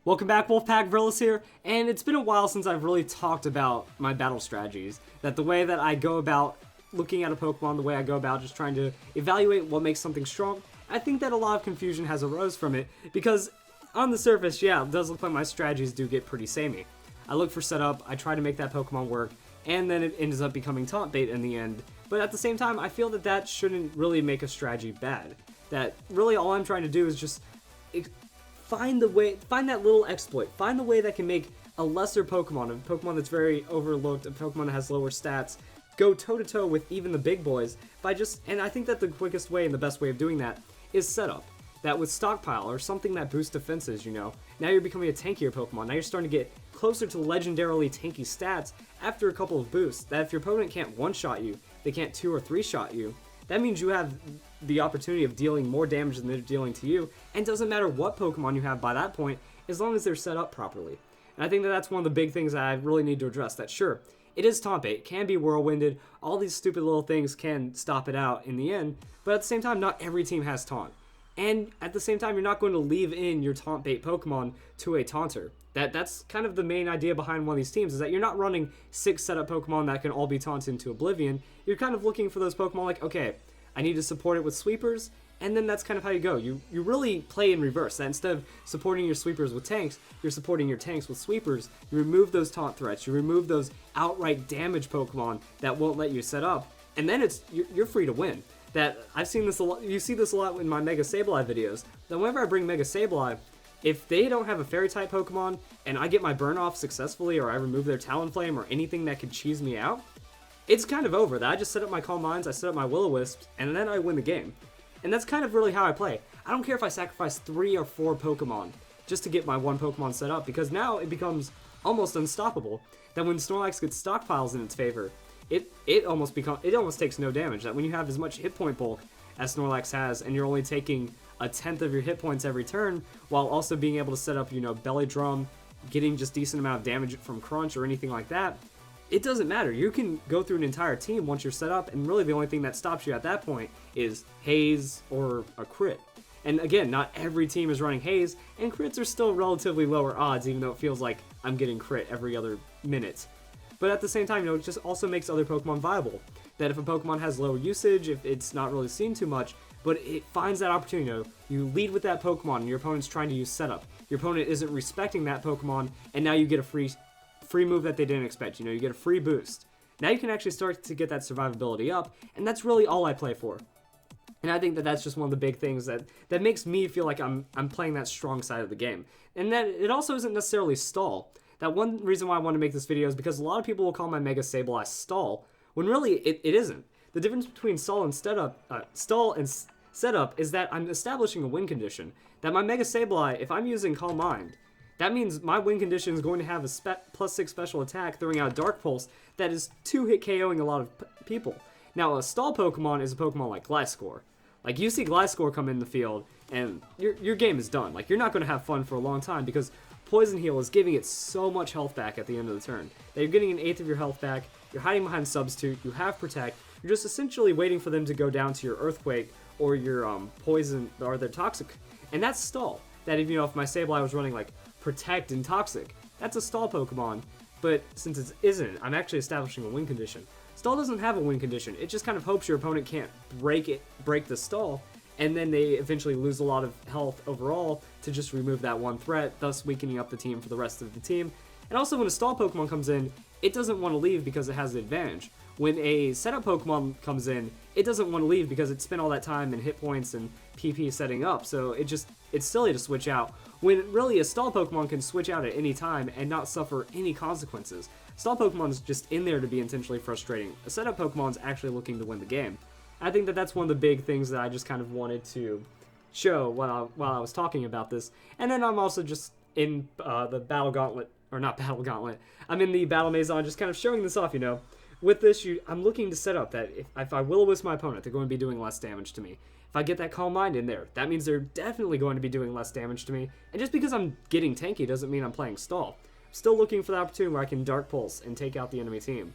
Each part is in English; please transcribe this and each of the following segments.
Welcome back, Wolfpack Verlis here, and it's been a while since I've really talked about my battle strategies. That the way that I go about looking at a Pokemon, the way I go about just trying to evaluate what makes something strong, I think that a lot of confusion has arose from it, because on the surface, yeah, it does look like my strategies do get pretty samey. I look for setup, I try to make that Pokemon work, and then it ends up becoming taunt bait in the end. But at the same time, I feel that that shouldn't really make a strategy bad. That really all I'm trying to do is just find that little exploit, find the way that can make a lesser Pokemon, a Pokemon that's very overlooked, a Pokemon that has lower stats, go toe-to-toe with even the big boys and I think that the quickest way and the best way of doing that is setup. That with Stockpile, or something that boosts defenses, now you're becoming a tankier Pokemon, now you're starting to get closer to legendarily tanky stats after a couple of boosts, that if your opponent can't one-shot you, they can't 2 or 3-shot you, that means you have the opportunity of dealing more damage than they're dealing to you, and it doesn't matter what Pokemon you have by that point, as long as they're set up properly. And I think that that's one of the big things that I really need to address, that sure, it is taunt bait, it can be whirlwinded, all these stupid little things can stop it out in the end, but at the same time, not every team has taunt. And at the same time, you're not going to leave in your taunt bait Pokemon to a taunter. That's kind of the main idea behind one of these teams, is that you're not running 6 setup Pokemon that can all be taunted into oblivion. You're kind of looking for those Pokemon like, okay, I need to support it with sweepers, and then that's kind of how you go. You really play in reverse. That instead of supporting your sweepers with tanks, you're supporting your tanks with sweepers. You remove those taunt threats. You remove those outright damage Pokemon that won't let you set up, and then you're free to win. That I've seen this a lot. You see this a lot in my Mega Sableye videos. That whenever I bring Mega Sableye, if they don't have a Fairy type Pokemon and I get my burn off successfully, or I remove their Talonflame or anything that could cheese me out, it's kind of over. That I just set up my Calm Minds, I set up my Will-O-Wisps, and then I win the game. And that's kind of really how I play. I don't care if I sacrifice 3 or 4 Pokemon just to get my one Pokemon set up, because now it becomes almost unstoppable. That when Snorlax gets stockpiles in its favor, it almost takes no damage. That when you have as much hit point bulk as Snorlax has, and you're only taking a tenth of your hit points every turn, while also being able to set up, Belly Drum, getting just decent amount of damage from Crunch or anything like that, it doesn't matter. You can go through an entire team once you're set up, and really the only thing that stops you at that point is Haze or a crit. And again, not every team is running Haze, and crits are still relatively lower odds, even though it feels like I'm getting crit every other minute. But at the same time, it just also makes other Pokemon viable. That if a Pokemon has low usage, if it's not really seen too much, but it finds that opportunity, you lead with that Pokemon, and your opponent's trying to use setup. Your opponent isn't respecting that Pokemon, and now you get a free move that they didn't expect. You get a free boost. Now you can actually start to get that survivability up, and that's really all I play for. And I think that that's just one of the big things that makes me feel like I'm playing that strong side of the game. And that it also isn't necessarily stall. That one reason why I want to make this video is because a lot of people will call my Mega Sableye stall, when really it isn't. The difference between stall and setup is that I'm establishing a win condition. That my Mega Sableye, if I'm using Calm Mind, that means my win condition is going to have a +6 special attack, throwing out Dark Pulse that is 2-hit KOing a lot of people. Now, a stall Pokemon is a Pokemon like Gliscor. Like, you see Gliscor come in the field, and your game is done. Like, you're not going to have fun for a long time, because Poison Heal is giving it so much health back at the end of the turn. That you're getting an 1/8 of your health back, you're hiding behind Substitute, you have Protect, you're just essentially waiting for them to go down to your Earthquake or your Poison or their Toxic. And that's stall. That if my Sableye was running like Protect and Toxic, that's a stall Pokemon. But since it isn't, I'm actually establishing a win condition. Stall doesn't have a win condition. It just kind of hopes your opponent can't break the stall, and then they eventually lose a lot of health overall to just remove that one threat, thus weakening up the team for the rest of the team. And also, when a stall Pokemon comes in, it doesn't want to leave because it has the advantage. When a setup Pokemon comes in, it doesn't want to leave because it spent all that time and hit points and PP setting up, so it's silly to switch out, when really a stall Pokemon can switch out at any time and not suffer any consequences. Stall Pokemon is just in there to be intentionally frustrating. A setup Pokemon is actually looking to win the game. I think that that's one of the big things that I just kind of wanted to show while I was talking about this. And then I'm also just in the Battle Gauntlet, or not Battle Gauntlet, I'm in the Battle Maison just kind of showing this off, With this, I'm looking to set up that if I Will-O-Wisp my opponent, they're going to be doing less damage to me. If I get that Calm Mind in there, that means they're definitely going to be doing less damage to me. And just because I'm getting tanky doesn't mean I'm playing stall. I'm still looking for the opportunity where I can Dark Pulse and take out the enemy team,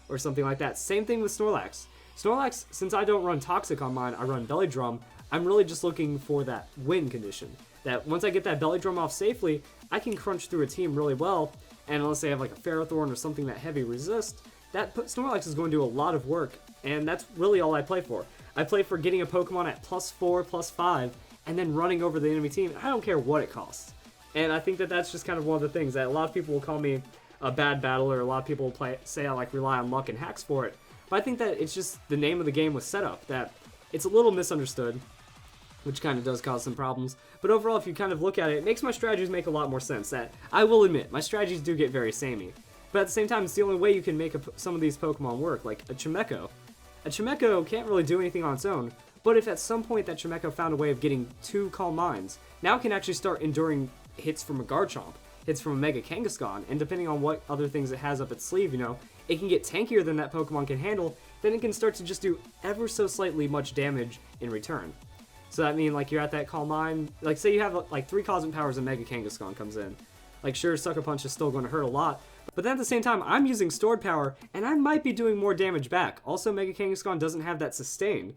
or something like that. Same thing with Snorlax. Snorlax, since I don't run Toxic on mine, I run Belly Drum, I'm really just looking for that win condition. That once I get that Belly Drum off safely, I can crunch through a team really well, and unless they have like a Ferrothorn or something that heavy resist, that Snorlax is going to do a lot of work, and that's really all I play for. I play for getting a Pokemon at +4, +5, and then running over the enemy team. I don't care what it costs. And I think that that's just kind of one of the things that a lot of people will call me a bad battler. A lot of people will say I like rely on luck and hacks for it. But I think that it's just the name of the game with setup, that it's a little misunderstood, which kind of does cause some problems. But overall, if you kind of look at it, it makes my strategies make a lot more sense. That I will admit, my strategies do get very samey. But at the same time, it's the only way you can make some of these Pokemon work, like a Chimecho. A Chimecho can't really do anything on its own, but if at some point that Chimecho found a way of getting 2 Calm Minds, now it can actually start enduring hits from a Garchomp, hits from a Mega Kangaskhan, and depending on what other things it has up its sleeve, you know, it can get tankier than that Pokemon can handle, then it can start to just do ever so slightly much damage in return. So that means, like, you're at that Calm Mind, like, say you have, like, 3 Cosmic Powers and Mega Kangaskhan comes in. Like, sure, Sucker Punch is still going to hurt a lot, but then at the same time, I'm using Stored Power, and I might be doing more damage back. Also, Mega Kangaskhan doesn't have that Sustain.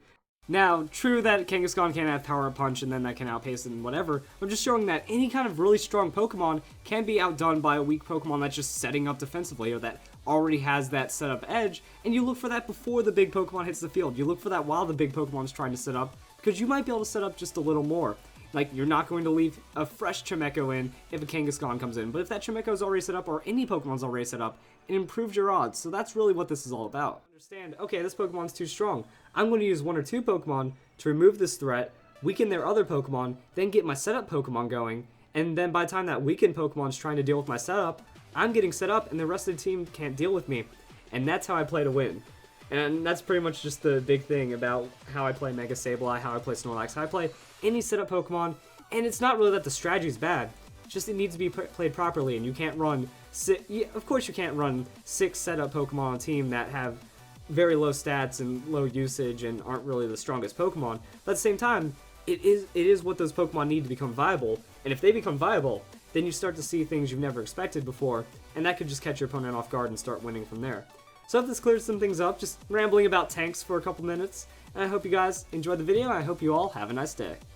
Now, true that Kangaskhan can have Power Up Punch and then that can outpace it and whatever, I'm just showing that any kind of really strong Pokemon can be outdone by a weak Pokemon that's just setting up defensively or that already has that setup edge, and you look for that before the big Pokemon hits the field. You look for that while the big Pokemon's trying to set up, because you might be able to set up just a little more. Like, you're not going to leave a fresh Chimecho in if a Kangaskhan comes in, but if that Chimecho's already set up or any Pokemon's already set up, it improves your odds. So that's really what this is all about. Understand, okay, this Pokemon's too strong. I'm going to use 1 or 2 Pokemon to remove this threat, weaken their other Pokemon, then get my setup Pokemon going, and then by the time that weakened Pokemon's trying to deal with my setup, I'm getting set up and the rest of the team can't deal with me. And that's how I play to win. And that's pretty much just the big thing about how I play Mega Sableye, how I play Snorlax, how I play any setup Pokemon. And it's not really that the strategy's bad, it's just it needs to be played properly, and you can't run of course you can't run 6 setup Pokemon on a team that have very low stats and low usage and aren't really the strongest Pokemon. But at the same time, it is what those Pokemon need to become viable, and if they become viable, then you start to see things you've never expected before, and that could just catch your opponent off guard and start winning from there. So I hope this clears some things up, just rambling about tanks for a couple minutes, and I hope you guys enjoyed the video, and I hope you all have a nice day.